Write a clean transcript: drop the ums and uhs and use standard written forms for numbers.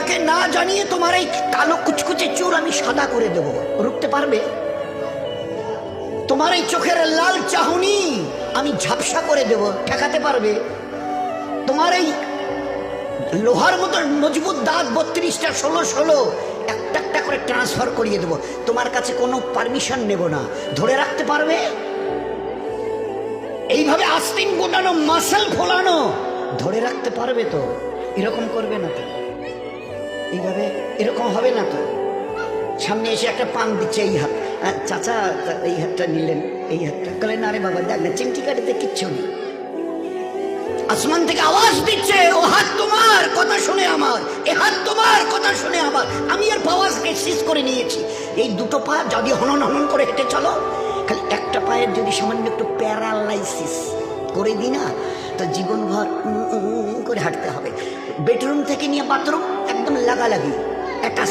তোমাকে না জানিয়ে তোমার এই কালো কুচকুচে চুল আমি সাদা করে দেব, রুখতে পারবে? তোমার এই চোখের লাল চাহনি আমি ঝাপসা করে দেব, ঠেকাতে পারবে? তোমার এই লোহার মতো মজবুত দাঁত 32টা 16 একটা একটা করে ট্রান্সফার করিয়ে দেবো, তোমার কাছে কোনো পারমিশন নেব না, ধরে রাখতে পারবে? এইভাবে আস্তিন গোটানো মাসল ফোলানো ধরে রাখতে পারবে তো? এরকম করবে না তো? এইভাবে এরকম হবে না তো? সামনে এসে একটা পান দিচ্ছে, এই হাত, চাচা এই হাতটা নিলেন, এই হাতটা বলে না রে বাবা দেখ না, চিমটি কাটিতে কিচ্ছু নেই। আসমান থেকে আওয়াজ দিচ্ছে, ও হাত তোমার কথা শুনে আমার, এ হাত তোমার কথা শুনে আমার। আমি এর পাওয়াজকে সিজ করে নিয়েছি। এই দুটো পা যদি হনন হনন করে হেঁটে চলো, খালি একটা পায়ের যদি সামান্য একটু প্যারালাইসিস করে দিই না, তো জীবনভর করে হাঁটতে হবে। বেডরুম থেকে নিয়ে বাথরুম একদম লাগালাগি, একটা